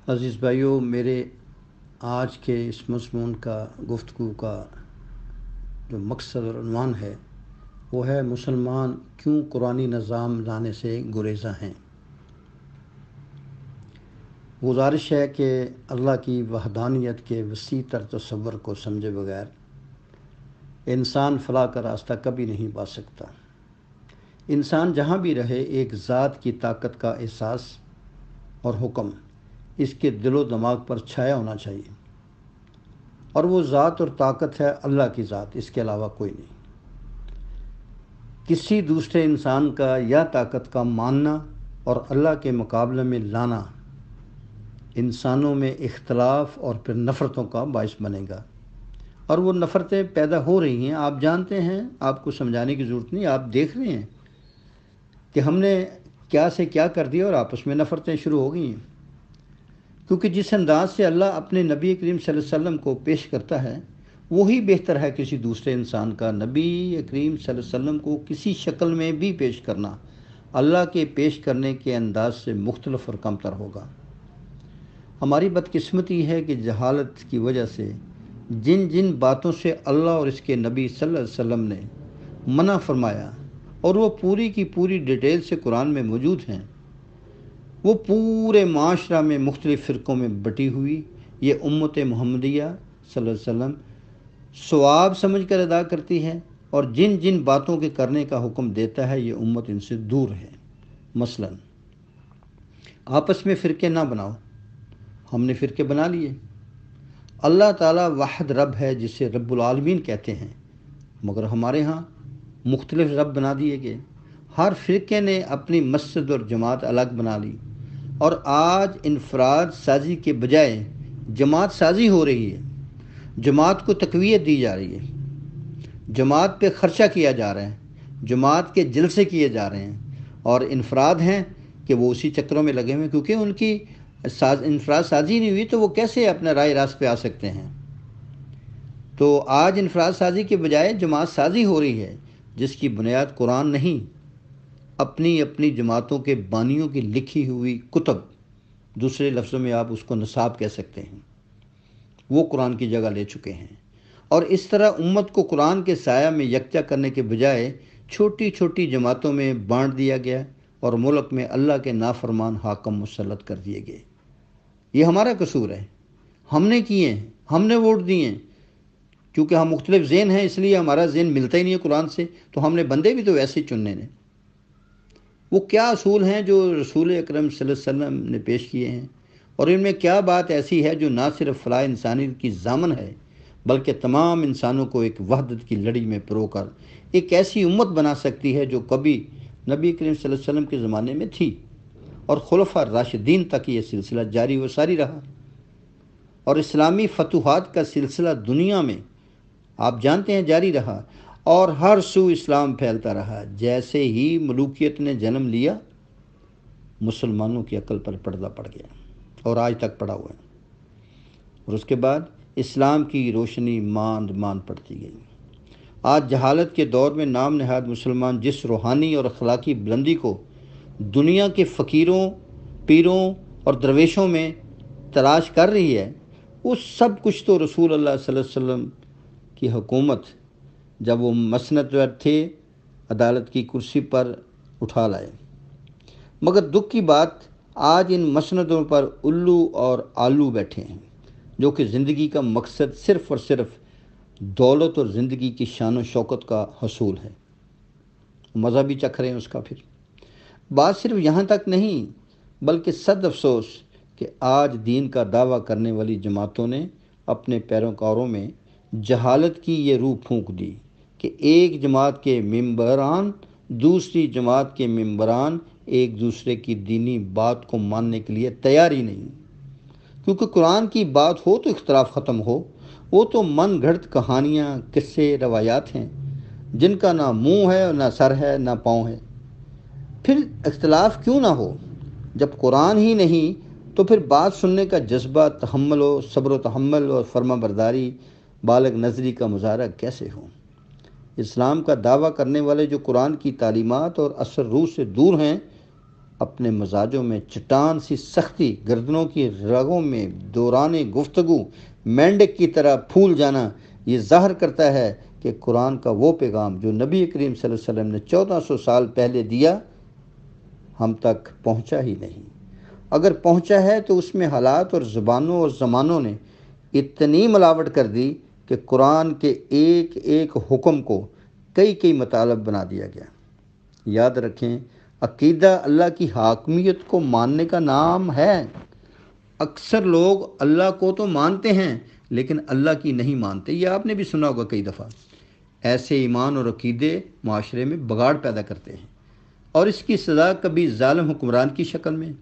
عزیز بھائیوں، میرے آج کے اس مضمون کا گفتگو کا جو مقصد اور عنوان ہے وہ ہے مسلمان کیوں قرآنی نظام لانے سے گریزاں ہیں۔ گزارش ہے کہ اللہ کی وحدانیت کے وسیع تر تصور کو سمجھے بغیر انسان فلاح کا راستہ کبھی نہیں پا سکتا۔ انسان جہاں بھی رہے ایک ذات کی طاقت کا احساس اور حکم اس کے دل و دماغ پر چھایا ہونا چاہیے، اور وہ ذات اور طاقت ہے اللہ کی ذات، اس کے علاوہ کوئی نہیں۔ کسی دوسرے انسان کا یا طاقت کا ماننا اور اللہ کے مقابلے میں لانا انسانوں میں اختلاف اور پھر نفرتوں کا باعث بنے گا، اور وہ نفرتیں پیدا ہو رہی ہیں۔ آپ جانتے ہیں، آپ کو سمجھانے کی ضرورت نہیں، آپ دیکھ رہے ہیں کہ ہم نے کیا سے کیا کر دیا اور آپس میں نفرتیں شروع ہو گئی ہیں، کیونکہ جس انداز سے اللہ اپنے نبی کریم صلی اللہ علیہ وسلم کو پیش کرتا ہے وہی بہتر ہے کسی دوسرے انسان کا۔ نبی کریم صلی اللہ علیہ وسلم کو کسی شکل میں بھی پیش کرنا اللہ کے پیش کرنے کے انداز سے مختلف اور کمتر ہوگا۔ ہماری بدقسمتی ہے کہ جہالت کی وجہ سے جن جن باتوں سے اللہ اور اس کے نبی صلی اللہ علیہ وسلم نے منع فرمایا اور وہ پوری کی پوری ڈیٹیل سے قرآن میں موجود ہیں، وہ پورے معاشرہ میں مختلف فرقوں میں بٹی ہوئی یہ امت محمدیہ صلی اللہ علیہ وسلم ثواب سمجھ کر ادا کرتی ہے، اور جن جن باتوں کے کرنے کا حکم دیتا ہے یہ امت ان سے دور ہے۔ مثلا آپس میں فرقے نہ بناؤ، ہم نے فرقے بنا لیے۔ اللہ تعالیٰ واحد رب ہے جسے رب العالمین کہتے ہیں، مگر ہمارے ہاں مختلف رب بنا دیے گئے۔ ہر فرقے نے اپنی مسجد اور جماعت الگ بنا لی، اور آج انفراد سازی کے بجائے جماعت سازی ہو رہی ہے۔ جماعت کو تقویت دی جا رہی ہے، جماعت پہ خرچہ کیا جا رہا ہے، جماعت کے جلسے کیے جا رہے ہیں، اور انفراد ہیں کہ وہ اسی چکروں میں لگے ہوئے ہیں، کیونکہ ان کی انفراد سازی نہیں ہوئی تو وہ کیسے اپنے رائے راست پہ آ سکتے ہیں۔ تو آج انفراد سازی کے بجائے جماعت سازی ہو رہی ہے، جس کی بنیاد قرآن نہیں، اپنی اپنی جماعتوں کے بانیوں کی لکھی ہوئی کتب، دوسرے لفظوں میں آپ اس کو نصاب کہہ سکتے ہیں، وہ قرآن کی جگہ لے چکے ہیں۔ اور اس طرح امت کو قرآن کے سایہ میں یکجا کرنے کے بجائے چھوٹی چھوٹی جماعتوں میں بانٹ دیا گیا، اور ملک میں اللہ کے نافرمان حاکم مسلط کر دیے گئے۔ یہ ہمارا قصور ہے، ہم نے کیے ہیں، ہم نے ووٹ دیے ہیں۔ کیونکہ ہم مختلف ذہن ہیں اس لیے ہمارا ذہن ملتا ہی نہیں ہے قرآن سے، تو ہم نے بندے بھی تو ویسے چننے نے۔ وہ کیا اصول ہیں جو رسول اکرم صلی اللہ علیہ وسلم نے پیش کیے ہیں، اور ان میں کیا بات ایسی ہے جو نہ صرف فلاح انسانیت کی ضامن ہے بلکہ تمام انسانوں کو ایک وحدت کی لڑی میں پرو کر ایک ایسی امت بنا سکتی ہے جو کبھی نبی کریم صلی اللہ علیہ وسلم کے زمانے میں تھی، اور خلفاء راشدین تک یہ سلسلہ جاری و ساری رہا، اور اسلامی فتوحات کا سلسلہ دنیا میں آپ جانتے ہیں جاری رہا، اور ہر سو اسلام پھیلتا رہا۔ جیسے ہی ملوکیت نے جنم لیا مسلمانوں کی عقل پر پردہ پڑ گیا، اور آج تک پڑا ہوا ہے، اور اس کے بعد اسلام کی روشنی ماند ماند پڑتی گئی۔ آج جہالت کے دور میں نام نہاد مسلمان جس روحانی اور اخلاقی بلندی کو دنیا کے فقیروں، پیروں اور درویشوں میں تلاش کر رہی ہے، وہ سب کچھ تو رسول اللہ صلی اللہ علیہ وسلم کی حکومت جب وہ مسند پر تھے عدالت کی کرسی پر اٹھا لائے۔ مگر دکھ کی بات، آج ان مسندوں پر الو اور آلو بیٹھے ہیں، جو کہ زندگی کا مقصد صرف اور صرف دولت اور زندگی کی شان و شوکت کا حصول ہے، مزہ بھی چکھ رہے ہیں اس کا۔ پھر بات صرف یہاں تک نہیں، بلکہ صد افسوس کہ آج دین کا دعویٰ کرنے والی جماعتوں نے اپنے پیروکاروں میں جہالت کی یہ روح پھونک دی کہ ایک جماعت کے ممبران دوسری جماعت کے ممبران ایک دوسرے کی دینی بات کو ماننے کے لیے تیار ہی نہیں۔ کیونکہ قرآن کی بات ہو تو اختلاف ختم ہو، وہ تو من گھڑت کہانیاں، قصے، روایات ہیں جن کا نہ منہ ہے اور نہ سر ہے نہ پاؤں ہے۔ پھر اختلاف کیوں نہ ہو؟ جب قرآن ہی نہیں تو پھر بات سننے کا جذبہ، تحمل و صبر و تحمل اور فرما برداری، بالغ نظری کا مظاہرہ کیسے ہو؟ اسلام کا دعویٰ کرنے والے جو قرآن کی تعلیمات اور اثر روح سے دور ہیں، اپنے مزاجوں میں چٹان سی سختی، گردنوں کی رگوں میں دوران گفتگو مینڈک کی طرح پھول جانا، یہ ظاہر کرتا ہے کہ قرآن کا وہ پیغام جو نبی کریم صلی اللہ علیہ وسلم نے 1400 سال پہلے دیا ہم تک پہنچا ہی نہیں۔ اگر پہنچا ہے تو اس میں حالات اور زبانوں اور زمانوں نے اتنی ملاوٹ کر دی کہ قرآن کے ایک ایک حکم کو کئی مطالب بنا دیا گیا۔ یاد رکھیں، عقیدہ اللہ کی حاکمیت کو ماننے کا نام ہے۔ اکثر لوگ اللہ کو تو مانتے ہیں لیکن اللہ کی نہیں مانتے، یہ آپ نے بھی سنا ہوگا کئی دفعہ۔ ایسے ایمان اور عقیدے معاشرے میں بگاڑ پیدا کرتے ہیں، اور اس کی سزا کبھی ظالم حکمران کی شکل میں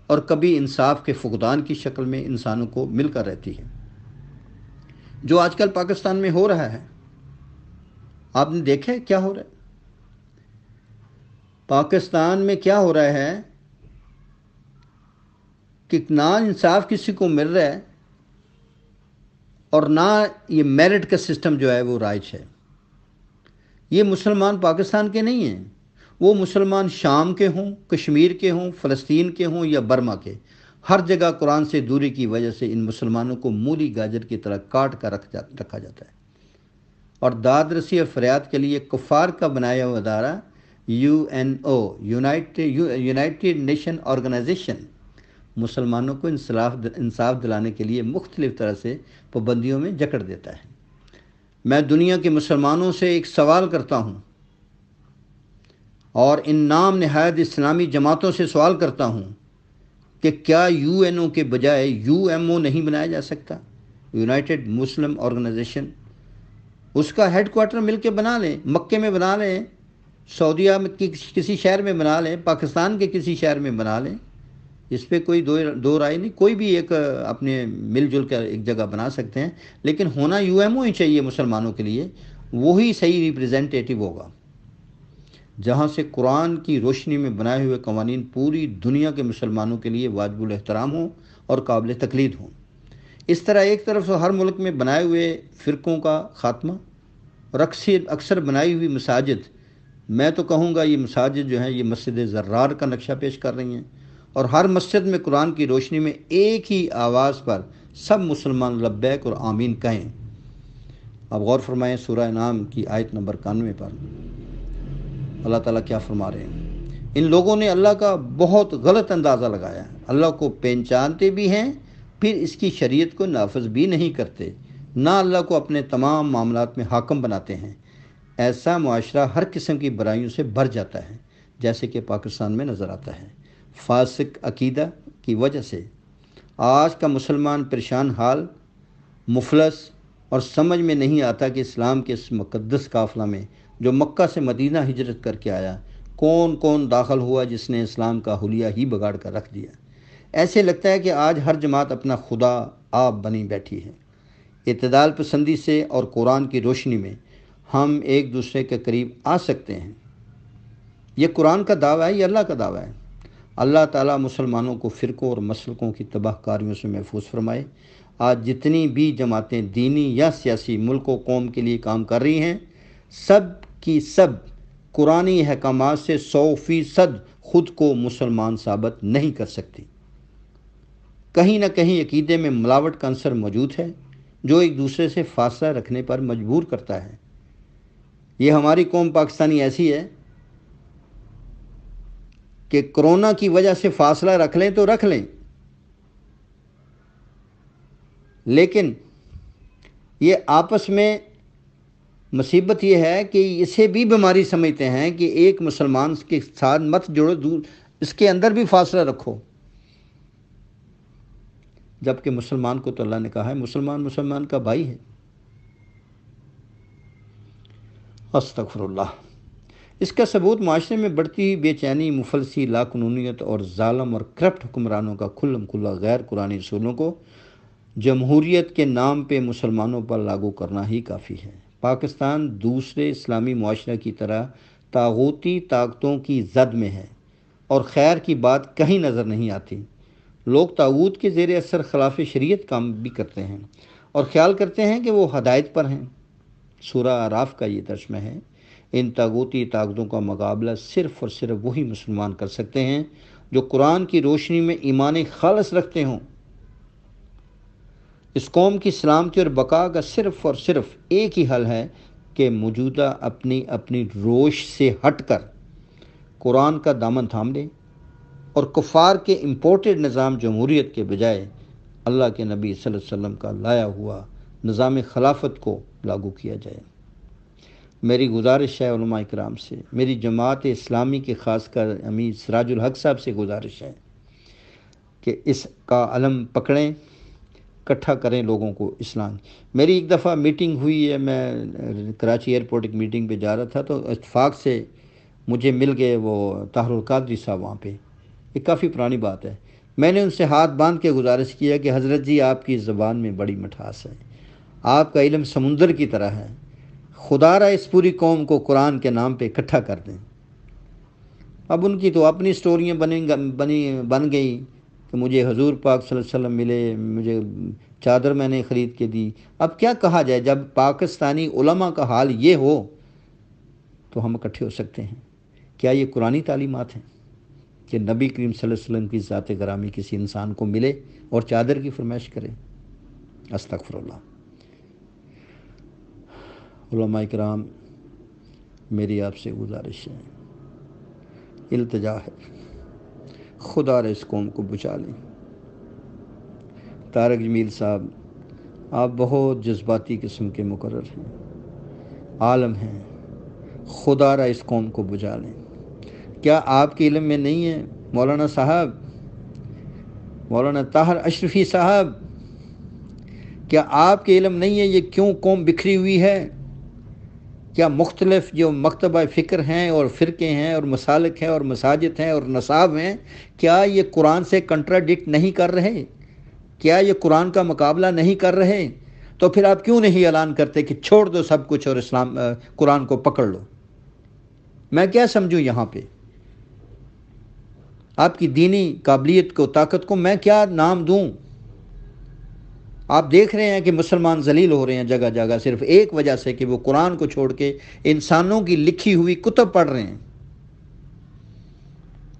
اور کبھی انصاف کے فقدان کی شکل میں انسانوں کو مل کر رہتی ہے۔ جو آج کل پاکستان میں ہو رہا ہے، آپ نے دیکھا ہے کیا ہو رہا ہے؟ پاکستان میں کیا ہو رہا ہے کہ نہ انصاف کسی کو مل رہا ہے اور نہ یہ میرٹ کا سسٹم جو ہے وہ رائج ہے۔ یہ مسلمان پاکستان کے نہیں ہیں، وہ مسلمان شام کے ہوں، کشمیر کے ہوں، فلسطین کے ہوں یا برما کے، ہر جگہ قرآن سے دوری کی وجہ سے ان مسلمانوں کو مولی گاجر کی طرح کاٹ کر رکھا جاتا ہے، اور داد رسی اور فریاد کے لیے کفار کا بنایا ہوا ادارہ UNO یونائٹڈ نیشن آرگنائزیشن مسلمانوں کو انصاف دلانے کے لیے مختلف طرح سے پابندیوں میں جکڑ دیتا ہے۔ میں دنیا کے مسلمانوں سے ایک سوال کرتا ہوں، اور ان نام نہاد اسلامی جماعتوں سے سوال کرتا ہوں کہ کیا UNO کے بجائے UMO نہیں بنایا جا سکتا؟ یونائٹڈ مسلم آرگنائزیشن، اس کا ہیڈ کوارٹر مل کے بنا لیں، مکے میں بنا لیں، سعودیہ کی کسی شہر میں بنا لیں، پاکستان کے کسی شہر میں بنا لیں، اس پہ کوئی دو رائے نہیں، کوئی بھی ایک اپنے مل جل کر ایک جگہ بنا سکتے ہیں، لیکن ہونا UMO ہی چاہیے مسلمانوں کے لیے، وہی صحیح ریپریزنٹیٹیو ہوگا، جہاں سے قرآن کی روشنی میں بنائے ہوئے قوانین پوری دنیا کے مسلمانوں کے لیے واجب الاحترام ہوں اور قابل تقلید ہوں۔ اس طرح ایک طرف ہر ملک میں بنائے ہوئے فرقوں کا خاتمہ، اور اکثر بنائی ہوئی مساجد، میں تو کہوں گا یہ مساجد جو ہیں یہ مسجد زرار کا نقشہ پیش کر رہی ہیں، اور ہر مسجد میں قرآن کی روشنی میں ایک ہی آواز پر سب مسلمان لبیک اور آمین کہیں۔ اب غور فرمائیں سورہ انعام کی آیت نمبر 91 پر اللہ تعالیٰ کیا فرما رہے ہیں۔ ان لوگوں نے اللہ کا بہت غلط اندازہ لگایا ہے، اللہ کو پہچانتے بھی ہیں پھر اس کی شریعت کو نافذ بھی نہیں کرتے، نہ اللہ کو اپنے تمام معاملات میں حاکم بناتے ہیں۔ ایسا معاشرہ ہر قسم کی برائیوں سے بھر جاتا ہے، جیسے کہ پاکستان میں نظر آتا ہے۔ فاسق عقیدہ کی وجہ سے آج کا مسلمان پریشان حال، مفلس، اور سمجھ میں نہیں آتا کہ اسلام کے اس مقدس قافلہ میں جو مکہ سے مدینہ ہجرت کر کے آیا، کون کون داخل ہوا جس نے اسلام کا حلیہ ہی بگاڑ کر رکھ دیا۔ ایسے لگتا ہے کہ آج ہر جماعت اپنا خدا آپ بنی بیٹھی ہے۔ اعتدال پسندی سے اور قرآن کی روشنی میں ہم ایک دوسرے کے قریب آ سکتے ہیں۔ یہ قرآن کا دعویٰ ہے، یہ اللہ کا دعویٰ ہے۔ اللہ تعالیٰ مسلمانوں کو فرقوں اور مسلکوں کی تباہ کاریوں سے محفوظ فرمائے۔ آج جتنی بھی جماعتیں دینی یا سیاسی ملک و قوم کے لیے کام کر رہی ہیں، سب کی سب قرآنی احکامات سے 100% خود کو مسلمان ثابت نہیں کر سکتی۔ کہیں نہ کہیں عقیدے میں ملاوٹ کا عنصر موجود ہے جو ایک دوسرے سے فاصلہ رکھنے پر مجبور کرتا ہے۔ یہ ہماری قوم پاکستانی ایسی ہے کہ کرونا کی وجہ سے فاصلہ رکھ لیں تو رکھ لیں، لیکن یہ آپس میں مصیبت یہ ہے کہ اسے بھی بیماری سمجھتے ہیں کہ ایک مسلمان کے ساتھ مت جوڑو، دور اس کے اندر بھی فاصلہ رکھو، جبکہ مسلمان کو تو اللہ نے کہا ہے مسلمان کا بھائی ہے۔ استغفر اللہ۔ اس کا ثبوت معاشرے میں بڑھتی ہوئی بے چینی، مفلسی، لاقانونیت اور ظالم اور کرپٹ حکمرانوں کا کھلم کھلا غیر قرآنی اصولوں کو جمہوریت کے نام پہ مسلمانوں پر لاگو کرنا ہی کافی ہے۔ پاکستان دوسرے اسلامی معاشرے کی طرح طاغوتی طاقتوں کی زد میں ہے، اور خیر کی بات کہیں نظر نہیں آتی۔ لوگ طاغوت کے زیر اثر خلاف شریعت کام بھی کرتے ہیں اور خیال کرتے ہیں کہ وہ ہدایت پر ہیں۔ سورہ اعراف کا یہ ترجمہ ہے۔ ان طاغوتی طاقتوں کا مقابلہ صرف اور صرف وہی مسلمان کر سکتے ہیں جو قرآن کی روشنی میں ایمان خالص رکھتے ہوں۔ اس قوم کی سلامتی اور بقا کا صرف اور صرف ایک ہی حل ہے کہ موجودہ اپنی روش سے ہٹ کر قرآن کا دامن تھام لیں اور کفار کے امپورٹڈ نظام جمہوریت کے بجائے اللہ کے نبی صلی اللہ علیہ وسلم کا لایا ہوا نظام خلافت کو لاگو کیا جائے۔ میری گزارش ہے علماء کرام سے، میری جماعت اسلامی کے خاص کر امیر سراج الحق صاحب سے گزارش ہے کہ اس کا علم پکڑیں، اکٹھا کریں لوگوں کو اسلام۔ میری ایک دفعہ میٹنگ ہوئی ہے، میں کراچی ایئرپورٹ ایک میٹنگ پہ جا رہا تھا تو اتفاق سے مجھے مل گئے وہ طاہر القادری صاحب وہاں پہ، یہ کافی پرانی بات ہے۔ میں نے ان سے ہاتھ باندھ کے گزارش کیا کہ حضرت جی آپ کی زبان میں بڑی مٹھاس ہے، آپ کا علم سمندر کی طرح ہے، خدا را اس پوری قوم کو قرآن کے نام پہ اکٹھا کر دیں۔ اب ان کی تو اپنی سٹوریاں بن گئی کہ مجھے حضور پاک صلی اللہ علیہ وسلم ملے، مجھے چادر میں نے خرید کے دی۔ اب کیا کہا جائے، جب پاکستانی علماء کا حال یہ ہو تو ہم اکٹھے ہو سکتے ہیں؟ کیا یہ قرآنی تعلیمات ہیں کہ نبی کریم صلی اللہ علیہ وسلم کی ذات گرامی کسی انسان کو ملے اور چادر کی فرمائش کرے؟ استغفر اللہ۔ علماء کرام، میری آپ سے گزارش ہے، التجا ہے، خدا را اس قوم کو بچا لیں۔ طارق جمیل صاحب، آپ بہت جذباتی قسم کے مقرر ہیں، عالم ہیں، خدا را اس قوم کو بچا لیں۔ کیا آپ کے علم میں نہیں ہے مولانا صاحب، مولانا طاہر اشرفی صاحب، کیا آپ کے علم نہیں ہے یہ کیوں قوم بکھری ہوئی ہے؟ کیا مختلف جو مکتبہ فکر ہیں اور فرقے ہیں اور مسالک ہیں اور مساجد ہیں اور نصاب ہیں، کیا یہ قرآن سے کنٹراڈکٹ نہیں کر رہے؟ کیا یہ قرآن کا مقابلہ نہیں کر رہے؟ تو پھر آپ کیوں نہیں اعلان کرتے کہ چھوڑ دو سب کچھ اور قرآن کو پکڑ لو؟ میں کیا سمجھوں یہاں پہ؟ آپ کی دینی قابلیت کو، طاقت کو میں کیا نام دوں؟ آپ دیکھ رہے ہیں کہ مسلمان ذلیل ہو رہے ہیں جگہ جگہ صرف ایک وجہ سے کہ وہ قرآن کو چھوڑ کے انسانوں کی لکھی ہوئی کتب پڑھ رہے ہیں۔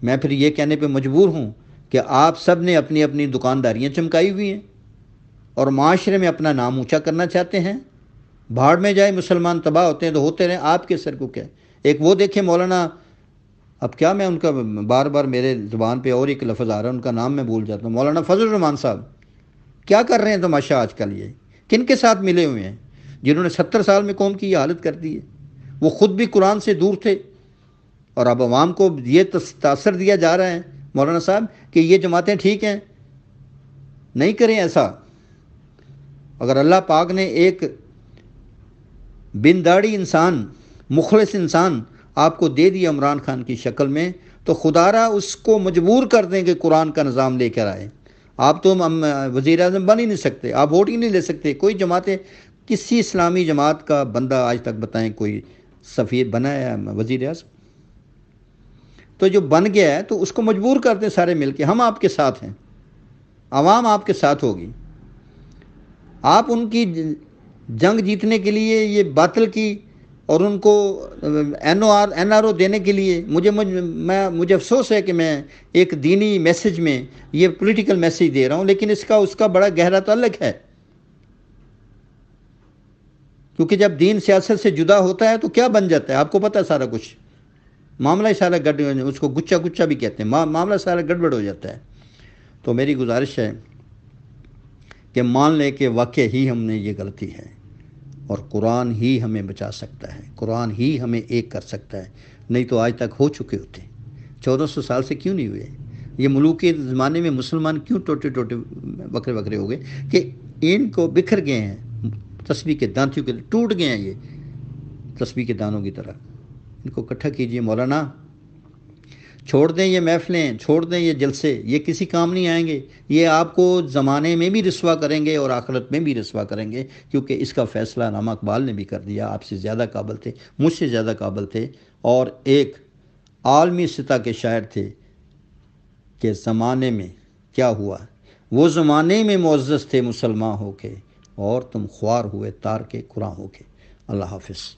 میں پھر یہ کہنے پہ مجبور ہوں کہ آپ سب نے اپنی اپنی دکانداریاں چمکائی ہوئی ہیں اور معاشرے میں اپنا نام اونچا کرنا چاہتے ہیں۔ بھاڑ میں جائے، مسلمان تباہ ہوتے ہیں تو ہوتے رہیں، آپ کے سر کو کیا؟ ایک وہ دیکھیں مولانا، اب کیا میں ان کا بار بار میرے زبان پہ اور ایک لفظ آ رہا ہے، ان کا نام میں بھول جاتا ہوں، مولانا فضل الرحمان صاحب، کیا کر رہے ہیں تماشا آج کل؟ یہ کن کے ساتھ ملے ہوئے ہیں جنہوں نے 70 سال میں قوم کی یہ حالت کر دی ہے؟ وہ خود بھی قرآن سے دور تھے اور اب عوام کو یہ تاثر دیا جا رہا ہے مولانا صاحب کہ یہ جماعتیں ٹھیک ہیں۔ نہیں کریں ایسا۔ اگر اللہ پاک نے ایک بن داڑھی انسان، مخلص انسان آپ کو دے دیا عمران خان کی شکل میں، تو خدا را اس کو مجبور کر دیں کہ قرآن کا نظام لے کر آئے۔ آپ تو وزیر اعظم بن ہی نہیں سکتے، آپ ووٹ ہی نہیں لے سکتے۔ کوئی جماعتیں، کسی اسلامی جماعت کا بندہ آج تک بتائیں کوئی سفیر بنا ہے وزیر اعظم؟ تو جو بن گیا ہے تو اس کو مجبور کر دیں سارے مل کے، ہم آپ کے ساتھ ہیں، عوام آپ کے ساتھ ہوگی۔ آپ ان کی جنگ جیتنے کے لیے یہ باطل کی اور ان کو این آر او دینے کے لیے مجھے افسوس ہے کہ میں ایک دینی میسج میں یہ پولیٹیکل میسج دے رہا ہوں، لیکن اس کا بڑا گہرا تعلق ہے، کیونکہ جب دین سیاست سے جدا ہوتا ہے تو کیا بن جاتا ہے آپ کو پتہ ہے، سارا کچھ معاملہ ہی سارا اس کو گچا بھی کہتے ہیں، معاملہ سارا گڑبڑ ہو جاتا ہے۔ تو میری گزارش ہے کہ مان لیں کہ واقع ہی ہم نے یہ غلطی ہے اور قرآن ہی ہمیں بچا سکتا ہے، قرآن ہی ہمیں ایک کر سکتا ہے، نہیں تو آج تک ہو چکے ہوتے۔ 1400 سال سے کیوں نہیں ہوئے؟ یہ ملوک کے زمانے میں مسلمان کیوں ٹوٹے بکھرے ہو گئے کہ ان کو بکھر گئے ہیں، تسبیح کے دانتوں کے ٹوٹ گئے ہیں، یہ تسبیح کے دانوں کی طرح۔ ان کو اکٹھا کیجئے مولانا، چھوڑ دیں یہ محفلیں، چھوڑ دیں یہ جلسے، یہ کسی کام نہیں آئیں گے، یہ آپ کو زمانے میں بھی رسوا کریں گے اور آخرت میں بھی رسوا کریں گے، کیونکہ اس کا فیصلہ علامہ اقبال نے بھی کر دیا۔ آپ سے زیادہ قابل تھے، مجھ سے زیادہ قابل تھے، اور ایک عالمی سطح کے شاعر تھے کہ زمانے میں کیا ہوا، وہ زمانے میں معزز تھے مسلمان ہو کے، اور تم خوار ہوئے تار کے قرآن ہو کے۔ اللہ حافظ۔